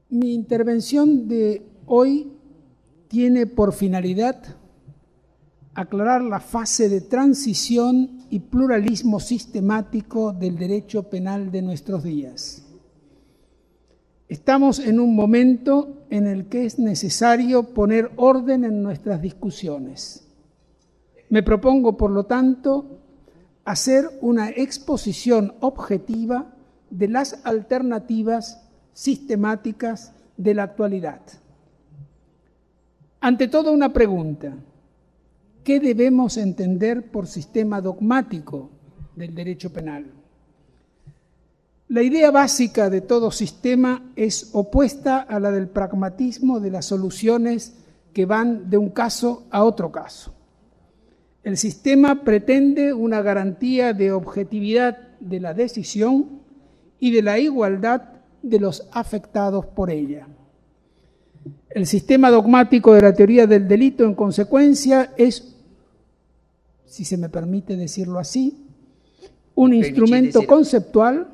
Mi intervención de hoy tiene por finalidad aclarar la fase de transición y pluralismo sistemático del derecho penal de nuestros días. Estamos en un momento en el que es necesario poner orden en nuestras discusiones. Me propongo, por lo tanto, hacer una exposición objetiva de las alternativas sistemáticas de la actualidad. Ante todo, una pregunta: ¿qué debemos entender por sistema dogmático del derecho penal? La idea básica de todo sistema es opuesta a la del pragmatismo de las soluciones que van de un caso a otro caso. El sistema pretende una garantía de objetividad de la decisión y de la igualdad de los afectados por ella. El sistema dogmático de la teoría del delito, en consecuencia, es, si se me permite decirlo así, un instrumento conceptual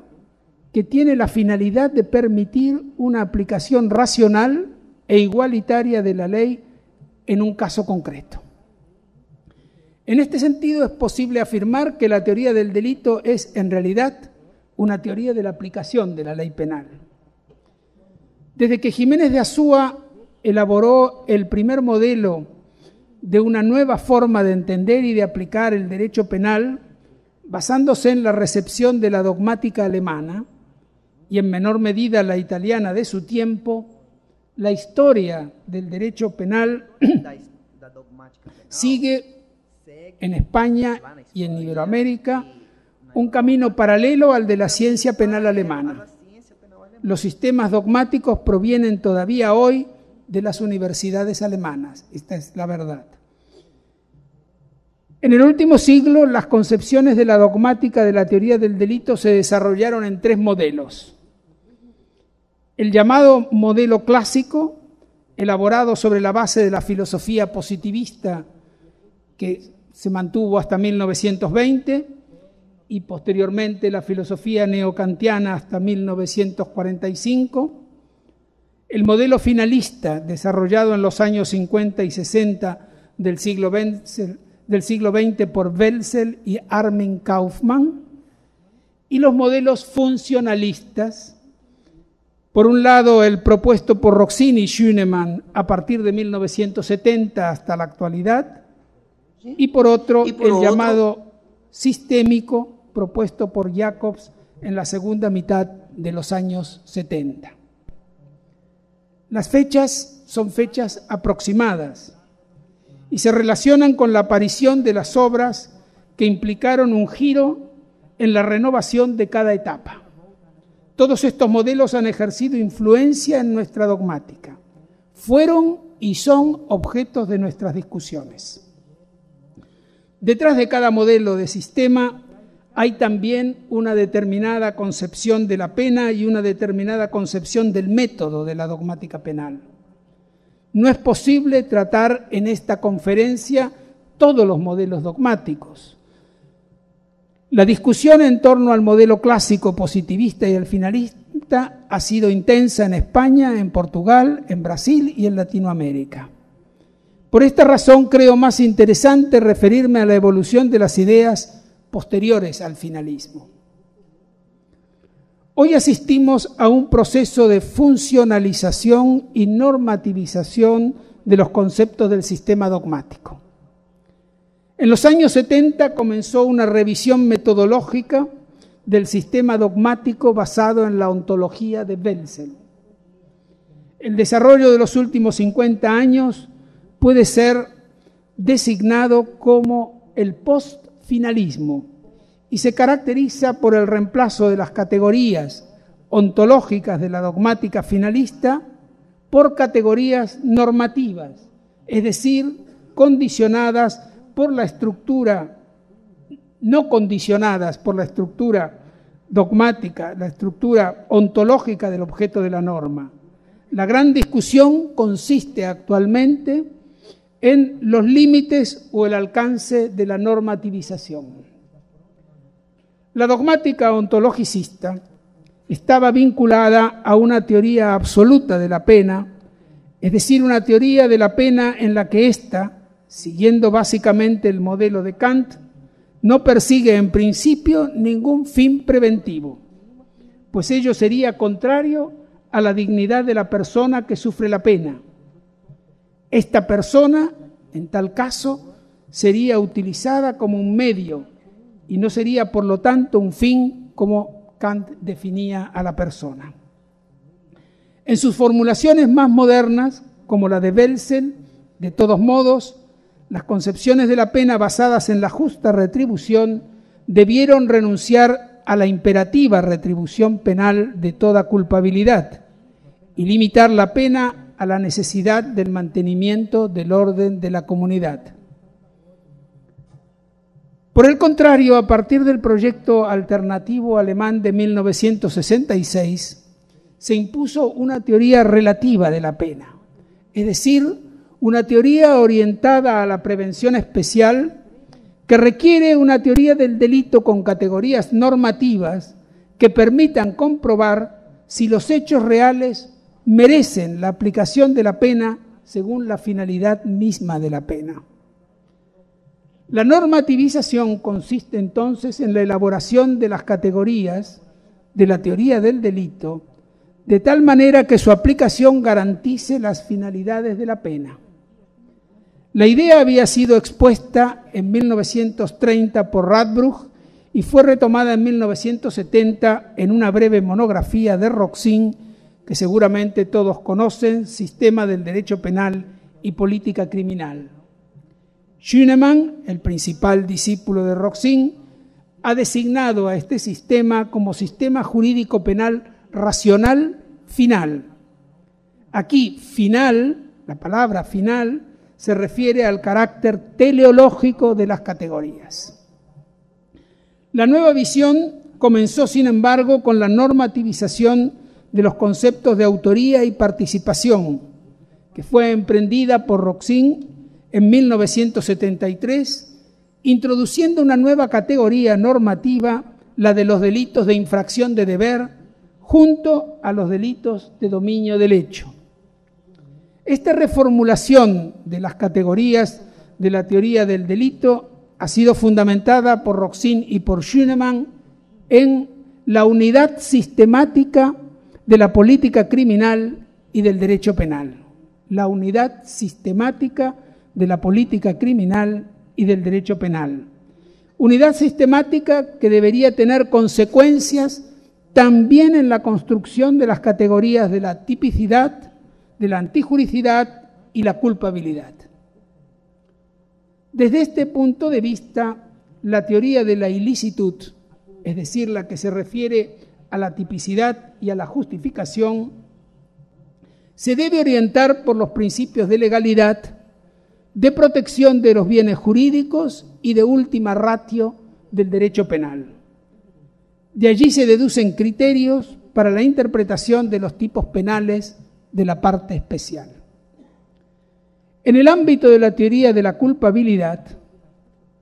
que tiene la finalidad de permitir una aplicación racional e igualitaria de la ley en un caso concreto. En este sentido, es posible afirmar que la teoría del delito es, en realidad, una teoría de la aplicación de la ley penal. Desde que Jiménez de Azúa elaboró el primer modelo de una nueva forma de entender y de aplicar el derecho penal, basándose en la recepción de la dogmática alemana y en menor medida la italiana de su tiempo, la historia del derecho penal sigue en España y en Iberoamérica un camino paralelo al de la ciencia penal alemana. Los sistemas dogmáticos provienen todavía hoy de las universidades alemanas. Esta es la verdad. En el último siglo, las concepciones de la dogmática de la teoría del delito se desarrollaron en tres modelos. El llamado modelo clásico, elaborado sobre la base de la filosofía positivista que se mantuvo hasta 1920, y posteriormente la filosofía neokantiana hasta 1945, el modelo finalista desarrollado en los años 50 y 60 del siglo XX por Welzel y Armin Kaufmann, y los modelos funcionalistas, por un lado el propuesto por Roxini y Schünemann a partir de 1970 hasta la actualidad, y por otro el llamado sistémico propuesto por Jacobs en la segunda mitad de los años 70. Las fechas son fechas aproximadas y se relacionan con la aparición de las obras que implicaron un giro en la renovación de cada etapa. Todos estos modelos han ejercido influencia en nuestra dogmática. Fueron y son objetos de nuestras discusiones. Detrás de cada modelo de sistema hay también una determinada concepción de la pena y una determinada concepción del método de la dogmática penal. No es posible tratar en esta conferencia todos los modelos dogmáticos. La discusión en torno al modelo clásico positivista y el finalista ha sido intensa en España, en Portugal, en Brasil y en Latinoamérica. Por esta razón creo más interesante referirme a la evolución de las ideas posteriores al finalismo. Hoy asistimos a un proceso de funcionalización y normativización de los conceptos del sistema dogmático. En los años 70 comenzó una revisión metodológica del sistema dogmático basado en la ontología de Welzel. El desarrollo de los últimos 50 años puede ser designado como el postfinalismo y se caracteriza por el reemplazo de las categorías ontológicas de la dogmática finalista por categorías normativas, es decir, condicionadas por la estructura, no condicionadas por la estructura dogmática, la estructura ontológica del objeto de la norma. La gran discusión consiste actualmente en los límites o el alcance de la normativización. La dogmática ontologicista estaba vinculada a una teoría absoluta de la pena, es decir, una teoría de la pena en la que ésta, siguiendo básicamente el modelo de Kant, no persigue en principio ningún fin preventivo, pues ello sería contrario a la dignidad de la persona que sufre la pena. Esta persona, en tal caso, sería utilizada como un medio y no sería, por lo tanto, un fin como Kant definía a la persona. En sus formulaciones más modernas, como la de Belsen, de todos modos, las concepciones de la pena basadas en la justa retribución debieron renunciar a la imperativa retribución penal de toda culpabilidad y limitar la pena a la necesidad del mantenimiento del orden de la comunidad. Por el contrario, a partir del proyecto alternativo alemán de 1966, se impuso una teoría relativa de la pena, es decir, una teoría orientada a la prevención especial que requiere una teoría del delito con categorías normativas que permitan comprobar si los hechos reales merecen la aplicación de la pena según la finalidad misma de la pena. La normativización consiste entonces en la elaboración de las categorías de la teoría del delito, de tal manera que su aplicación garantice las finalidades de la pena. La idea había sido expuesta en 1930 por Radbruch y fue retomada en 1970 en una breve monografía de Roxin, que seguramente todos conocen, Sistema del Derecho Penal y Política Criminal. Schünemann, el principal discípulo de Roxin, ha designado a este sistema como sistema jurídico penal racional final. Aquí, final, la palabra final, se refiere al carácter teleológico de las categorías. La nueva visión comenzó, sin embargo, con la normativización de los conceptos de autoría y participación, que fue emprendida por Roxin en 1973, introduciendo una nueva categoría normativa, la de los delitos de infracción de deber, junto a los delitos de dominio del hecho. Esta reformulación de las categorías de la teoría del delito ha sido fundamentada por Roxin y por Schünemann en la unidad sistemática de la política criminal y del derecho penal. La unidad sistemática de la política criminal y del derecho penal. Unidad sistemática que debería tener consecuencias también en la construcción de las categorías de la tipicidad, de la antijuricidad y la culpabilidad. Desde este punto de vista, la teoría de la ilicitud, es decir, la que se refiere a la tipicidad y a la justificación, se debe orientar por los principios de legalidad, de protección de los bienes jurídicos y de última ratio del derecho penal. De allí se deducen criterios para la interpretación de los tipos penales de la parte especial. En el ámbito de la teoría de la culpabilidad,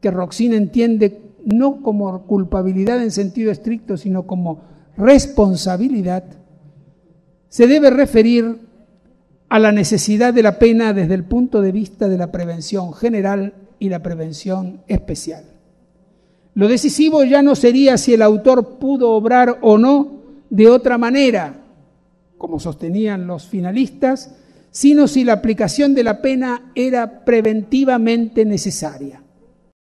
que Roxin entiende no como culpabilidad en sentido estricto, sino como responsabilidad, se debe referir a la necesidad de la pena desde el punto de vista de la prevención general y la prevención especial. Lo decisivo ya no sería si el autor pudo obrar o no de otra manera, como sostenían los finalistas, sino si la aplicación de la pena era preventivamente necesaria.